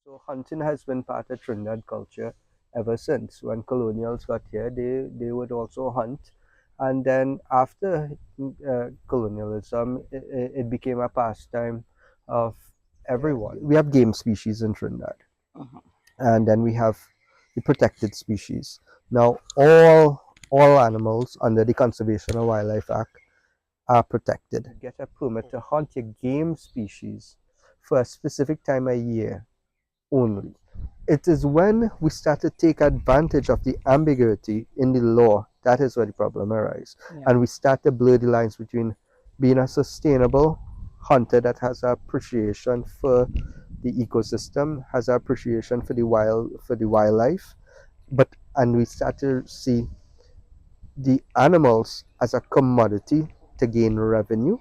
So hunting has been part of Trinidad culture ever since. When colonials got here, they would also hunt, and then after colonialism, it became a pastime of everyone. We have game species in Trinidad, and then we have the protected species. Now, all animals under the Conservation of Wildlife Act are protected. Get a permit to hunt your game species for a specific time of year only. It is when we start to take advantage of the ambiguity in the law that is where the problem arises. Yeah. And we start to blur the lines between being a sustainable hunter that has appreciation for the ecosystem, has appreciation for the wildlife, and we start to see the animals as a commodity to gain revenue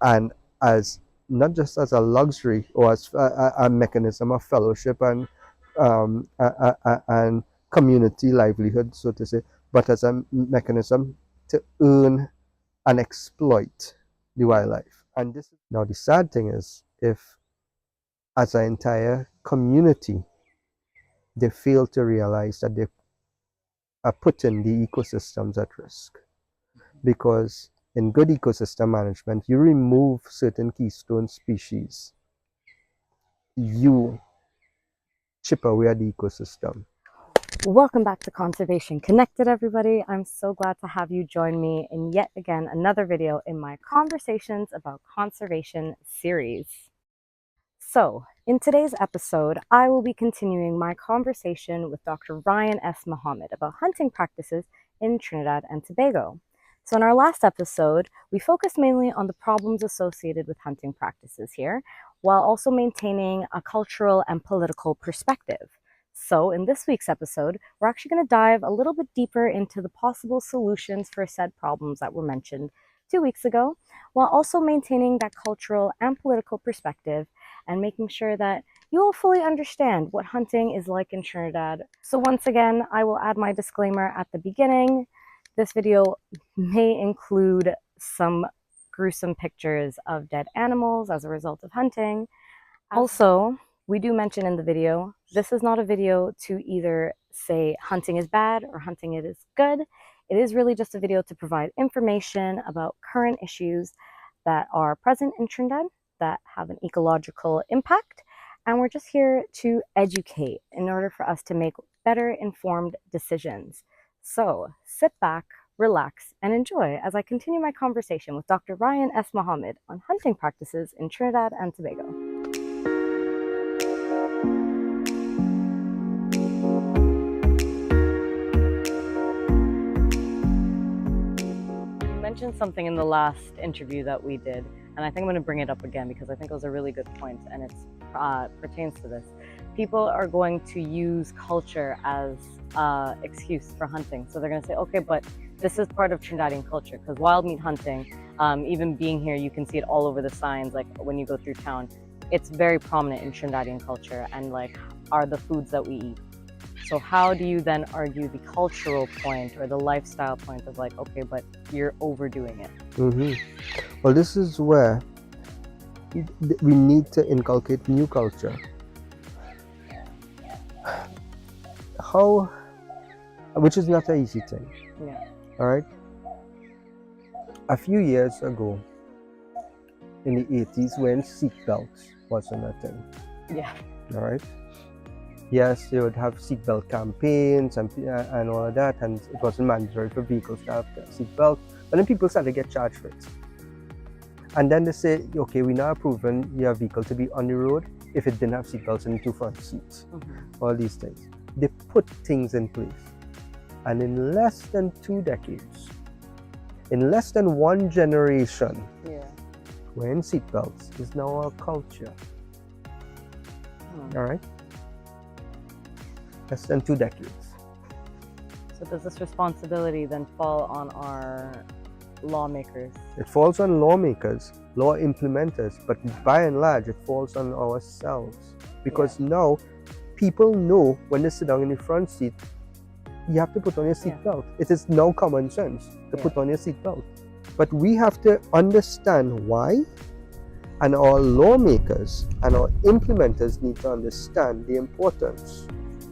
and as not just as a luxury or as a mechanism of fellowship and community livelihood, so to say, but as a mechanism to earn and exploit the wildlife. And this now the sad thing is, if as an entire community they fail to realize that they are putting the ecosystems at risk, because in good ecosystem management, you remove certain keystone species, you chip away at the ecosystem. Welcome back to Conservation Connected, everybody. I'm so glad to have you join me in yet again another video in my Conversations About Conservation series. So, in today's episode, I will be continuing my conversation with Dr. Ryan S. Mohammed about hunting practices in Trinidad and Tobago. So in our last episode, we focused mainly on the problems associated with hunting practices here, while also maintaining a cultural and political perspective. So in this week's episode, we're actually going to dive a little bit deeper into the possible solutions for said problems that were mentioned 2 weeks ago, while also maintaining that cultural and political perspective and making sure that you all fully understand what hunting is like in Trinidad. So once again, I will add my disclaimer at the beginning. This video may include some gruesome pictures of dead animals as a result of hunting. Also, we do mention in the video, this is not a video to either say hunting is bad or hunting it is good. It is really just a video to provide information about current issues that are present in Trinidad that have an ecological impact. And we're just here to educate in order for us to make better informed decisions. So sit back, relax, and enjoy as I continue my conversation with Dr. Ryan S. Mohammed on hunting practices in Trinidad and Tobago. You mentioned something in the last interview that we did, and I think I'm going to bring it up again because I think it was a really good point, and it pertains to this. People are going to use culture as excuse for hunting. So they're going to say, okay, but this is part of Trinidadian culture, because wild meat hunting, even being here, you can see it all over the signs, like when you go through town. It's very prominent in Trinidadian culture and like are the foods that we eat. So how do you then argue the cultural point or the lifestyle point of like, okay, but you're overdoing it? Well, this is where we need to inculcate new culture. Which is not an easy thing. Yeah. All right. A few years ago, in the 80s, when seatbelts wasn't a thing. Yeah. All right. Yes, they would have seatbelt campaigns and all of that, and it wasn't mandatory for vehicles to have seatbelts. But then people started to get charged for it. And then they say, okay, we're now approving your vehicle to be on the road if it didn't have seatbelts in the 2 front seats. All these things. They put things in place. And in less than 2 decades, in less than 1 generation, wearing seatbelts is now a culture. All right? Less than 2 decades. So does this responsibility then fall on our lawmakers? It falls on lawmakers, law implementers, but by and large, it falls on ourselves. Because now, people know when they sit down in the front seat, you have to put on your seatbelt. It is now common sense to put on your seatbelt. But we have to understand why And our lawmakers and our implementers need to understand the importance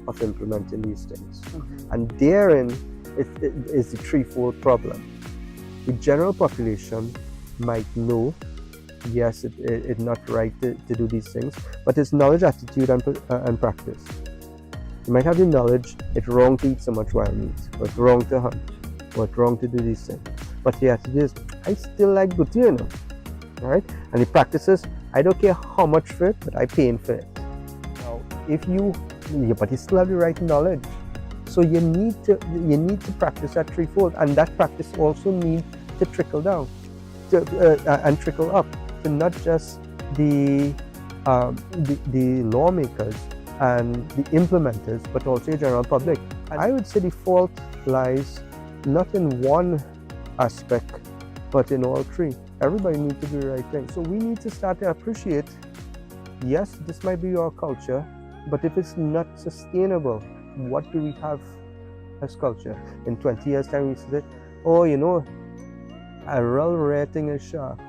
of implementing these things. And therein it is the threefold problem. The general population might know, yes, it's not right to do these things, but it's knowledge, attitude, and practice. You might have the knowledge, it's wrong to eat so much wild meat, or it's wrong to hunt, or it's wrong to do these things. But the attitude is, I still like booty, you know. Right? And the practices, I don't care how much for it, but I paying for it. Now, but you still have the right knowledge. So you need to practice that threefold, and that practice also needs to trickle down, and trickle up to not just the lawmakers and the implementers, but also the general public. And I would say the fault lies not in one aspect, but in all three. Everybody needs to do the right thing. So we need to start to appreciate, yes, this might be our culture, but if it's not sustainable, what do we have as culture? In 20 years' time, we say, oh, you know, a real rare thing is shark.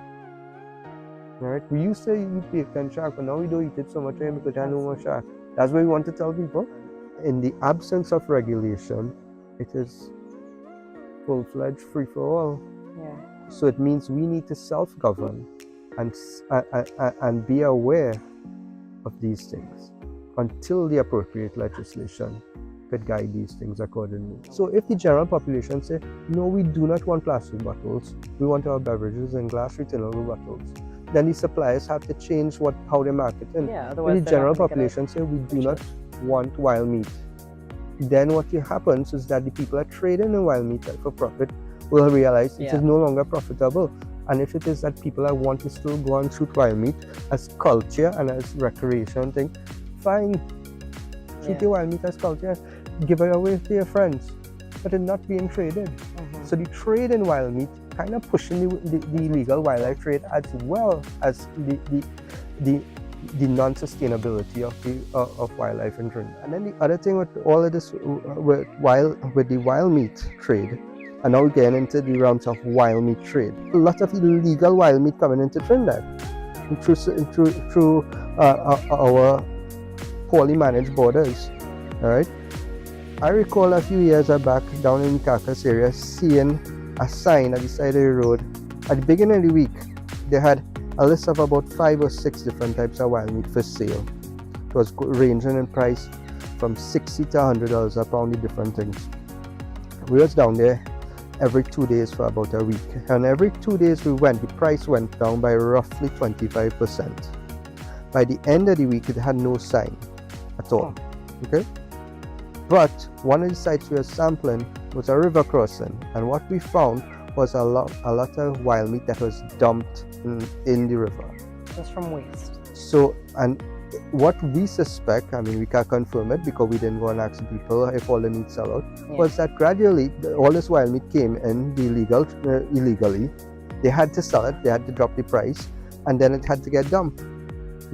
Right? We used to eat bacon shark, but now we don't eat it so much because there are no more shark. That's what we want to tell people. In the absence of regulation, it is full-fledged free-for-all. Yeah. So it means we need to self-govern and be aware of these things until the appropriate legislation could guide these things accordingly. So if the general population say, no, we do not want plastic bottles, we want our beverages in glass returnable bottles, then the suppliers have to change how they market it. Yeah, if the general population say, we do not want wild meat, then what happens is that the people that trade in wild meat for profit will realize it is no longer profitable. And if it is that people that want to still go and shoot wild meat as culture and as recreation thing, fine. Shoot your wild meat as culture, give it away to your friends, but it's not being traded. So the trade in wild meat kind of pushing the illegal wildlife trade, as well as the non-sustainability of wildlife in Trinidad. And then the other thing with all of this, with the wild meat trade, and now we're getting into the realms of wild meat trade. A lot of illegal wild meat coming into Trinidad through our poorly managed borders. All right. I recall a few years back down in Carcass area seeing a sign at the side of the road. At the beginning of the week, they had a list of about 5 or 6 different types of wild meat for sale. It was ranging in price from $60 to $100 a pound, the different things. We was down there every 2 days for about a week, and every 2 days we went, the price went down by roughly 25%. By the end of the week, it had no sign at all. Okay, but one of the sites we were sampling was a river crossing, and what we found was a lot of wild meat that was dumped in the river, just from waste. So, and what we suspect, I mean, we can't confirm it because we didn't go and ask people if all the meat sell out, was that gradually all this wild meat came in illegally. They had to sell it, they had to drop the price, and then it had to get dumped.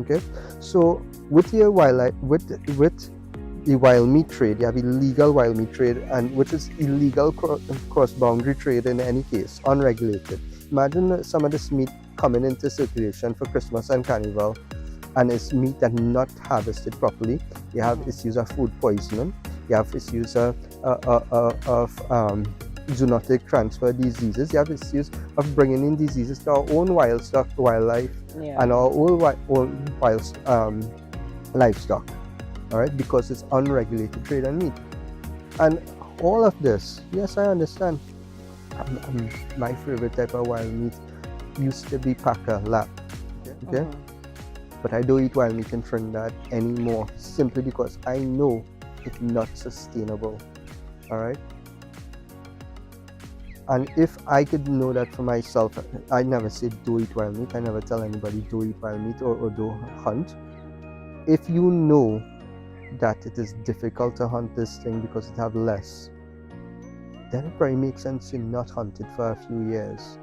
Okay, so with the wildlife, with the wild meat trade, you have illegal wild meat trade, and which is illegal cross-boundary trade in any case, unregulated. Imagine some of this meat coming into circulation for Christmas and Carnival, and it's meat that not harvested properly. You have issues of food poisoning. You have issues of zoonotic transfer diseases. You have issues of bringing in diseases to our own wildlife, and our own wild livestock. All right, because it's unregulated trade in meat. And all of this, yes, I understand. My favorite type of wild meat used to be packer lamb. Okay. But I don't eat wild meat in Trinidad anymore, simply because I know it's not sustainable. All right. And if I could know that for myself, I never say do eat wild meat. I never tell anybody do eat wild meat or do hunt. If you know that it is difficult to hunt this thing because it have less, then it probably makes sense to not hunt it for a few years.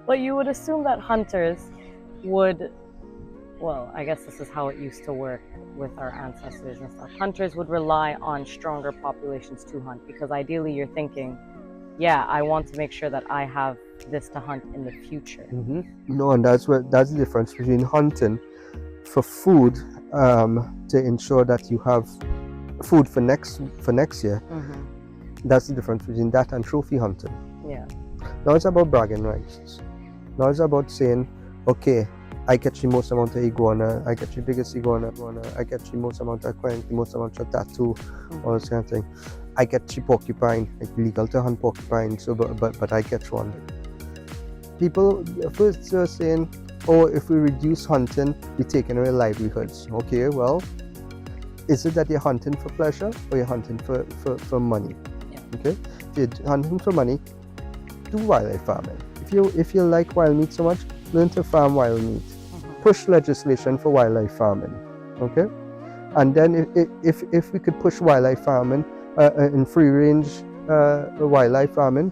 But you would assume that hunters would, well, I guess this is how it used to work with our ancestors and stuff. Hunters would rely on stronger populations to hunt, because ideally you're thinking, yeah, I want to make sure that I have this to hunt in the future. No, and that's the difference between hunting for food, to ensure that you have food for next year. That's the difference between that and trophy hunting. Yeah. Now it's about bragging rights. Now it's about saying, okay, I catch the most amount of iguana, I catch the biggest iguana, I catch the most amount of quail, the most amount of tattoo, all this kind of thing. I catch the porcupine. It's legal to hunt porcupine, so but I catch one. People first are saying, oh, if we reduce hunting, we're taking away livelihoods. Okay, well, is it that you're hunting for pleasure or you're hunting for money? Yeah. Okay, if you're hunting for money, do wildlife farming. If you like wild meat so much, learn to farm wild meat. Push legislation for wildlife farming. Okay, and then if we could push wildlife farming in free range wildlife farming,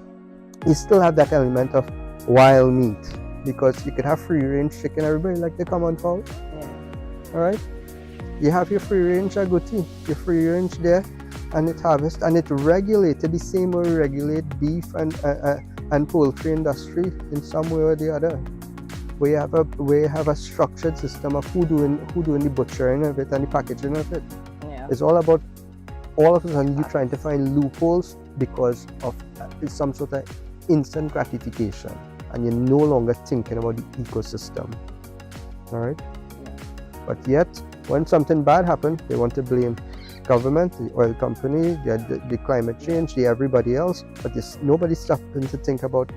you still have that element of wild meat, because you could have free range chicken. Everybody like the common fowl. Yeah. All right, you have your free range agouti, your free range there, and it harvests and it regulated the same way we regulate beef and poultry industry in some way or the other. We have a structured system of who doing the butchering of it and the packaging of it. Yeah. It's all about all of a sudden you trying to find loopholes because of some sort of instant gratification, and you're no longer thinking about the ecosystem. All right. Yeah. But yet, when something bad happens, they want to blame government, the oil company, the climate change, everybody else. But nobody's stopping to think about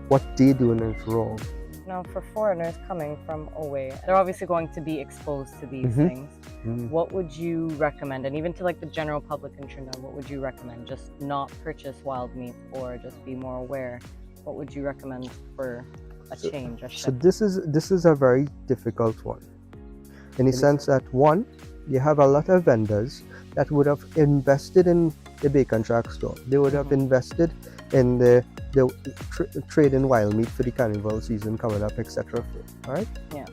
what they're doing is wrong. Now, for foreigners coming from away, they're obviously going to be exposed to these things. What would you recommend? And even to like the general public in Trinidad, what would you recommend? Just not purchase wild meat, or just be more aware? What would you recommend for a change, a shift? So this is a very difficult one, in the sense that, one, you have a lot of vendors that would have invested in the bacon shack store. They would have invested in the trade in wild meat for the carnival season coming up, etc. All right. Yeah.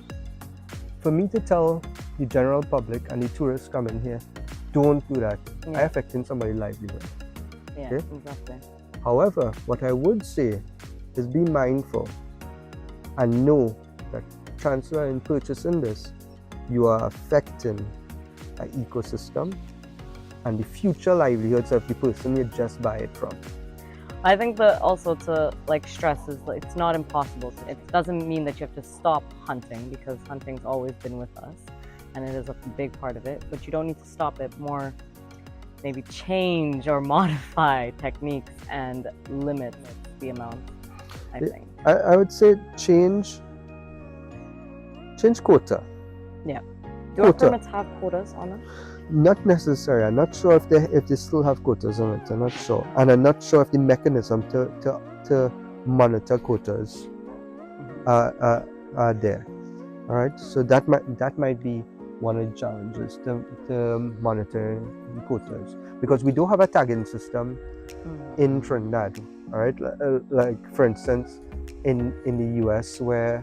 For me to tell the general public and the tourists coming here, don't do that. Yeah. I'm affecting somebody's livelihood. Yeah, Okay? exactly. However, what I would say is be mindful and know that transfer and purchasing this, you are affecting an ecosystem and the future livelihoods of the person you just buy it from. I think that also to like stress is like, it's not impossible. It doesn't mean that you have to stop hunting, because hunting's always been with us and it is a big part of it, but you don't need to stop it. More maybe change or modify techniques and limit the amount, I think. I would say change quota. Yeah. Do our permits have quotas on them? Not necessary. I'm not sure if they still have quotas on it. I'm not sure, and I'm not sure if the mechanism to monitor quotas are there. All right, so that might be one of the challenges to monitor the quotas, because we don't have a tagging system in Trinidad. All right, like for instance, in the US, where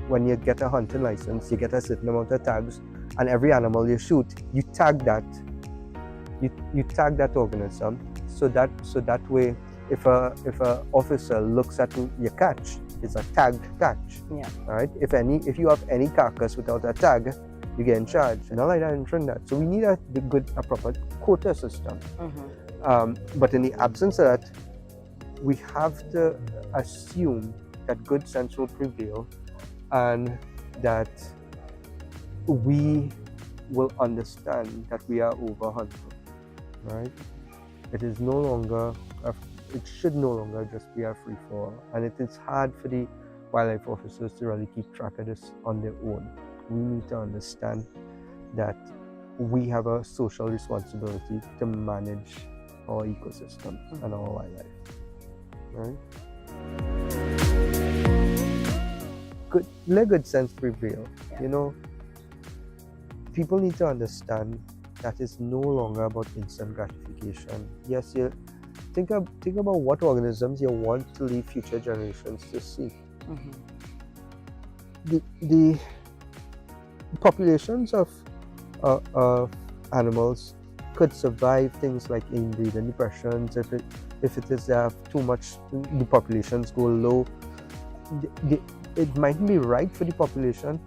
when you get a hunting license, you get a certain amount of tags, and every animal you shoot, you tag that. You tag that organism, so that way, if a officer looks at your catch, it's a tagged catch. Yeah. All right. If you have any carcass without a tag, you get in charge. Not like that in Trinidad. So we need a proper quota system. But in the absence of that, we have to assume that good sense will prevail, and that we will understand that we are overhunting, right? It is no longer, it should no longer just be a free for all, and it is hard for the wildlife officers to really keep track of this on their own. We need to understand that we have a social responsibility to manage our ecosystem and our wildlife, right? Let good sense prevail. Yeah. You know, people need to understand that it's no longer about instant gratification. Yes, you think about what organisms you want to leave future generations to see. The populations of animals could survive things like inbreeding depressions if if it is too much, the populations go low. It might be right for the population,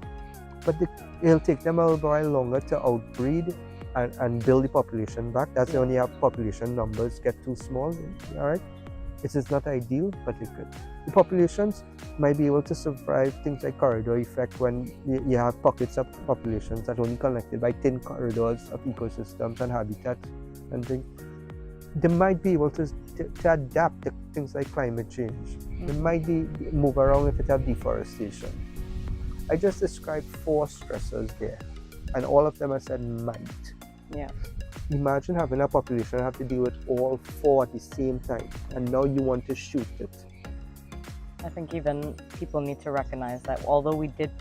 but it'll take them a while longer to outbreed and build the population back. That's when you have population numbers get too small. All right, it is not ideal, but it could. The populations might be able to survive things like corridor effect when you have pockets of populations that are only connected by thin corridors of ecosystems and habitats and things. They might be able to adapt to things like climate change. They might move around if it have deforestation. I just described 4 stressors there, and all of them I said might. Yeah. Imagine having a population have to deal with all 4 at the same time, and now you want to shoot it. I think even people need to recognize that although we did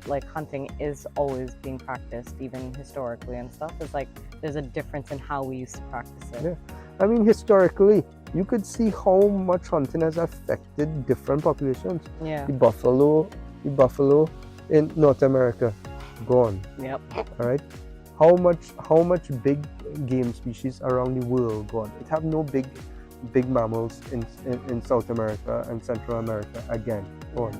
like hunting is always being practiced, even historically and stuff, it's like there's a difference in how we used to practice it. Yeah. I mean, historically, you could see how much hunting has affected different populations. Yeah. The buffalo in North America, gone. Yep. All right. How much big game species around the world gone? It have no big mammals in South America and Central America again. Gone.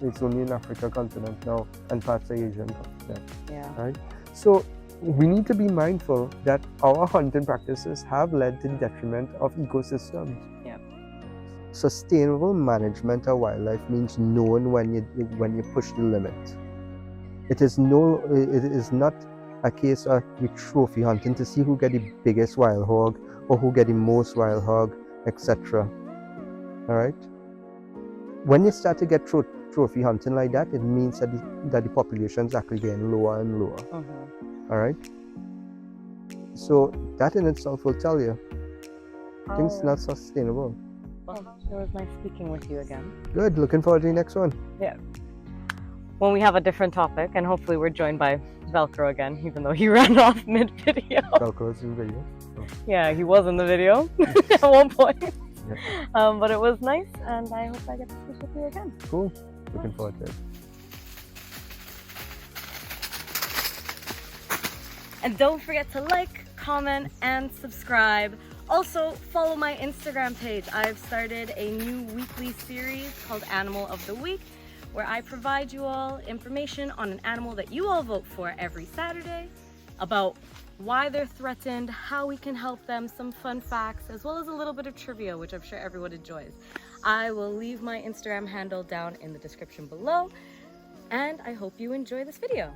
It's only in Africa continent now and parts of Asian continent. Yeah. Right. So we need to be mindful that our hunting practices have led to the detriment of ecosystems. Yep. Sustainable management of wildlife means knowing when you push the limit. It is not a case of we trophy hunting to see who get the biggest wild hog or who get the most wild hog, etc. All right. When you start to get trophy hunting like that, it means that the population is actually getting lower and lower. All right. So that in itself will tell you things not sustainable. Well, it was nice speaking with you again. Good. Looking forward to the next one. Yeah. When we have a different topic, and hopefully we're joined by Velcro again, even though he ran off mid-video. Velcro's in the video. Oh. Yeah, he was in the video at one point. Yeah. But it was nice, and I hope I get to speak with you again. Cool. Looking forward to it. And don't forget to like, comment, and subscribe. Also, follow my Instagram page. I've started a new weekly series called Animal of the Week, where I provide you all information on an animal that you all vote for every Saturday, about why they're threatened, how we can help them, some fun facts, as well as a little bit of trivia, which I'm sure everyone enjoys. I will leave my Instagram handle down in the description below, and I hope you enjoy this video.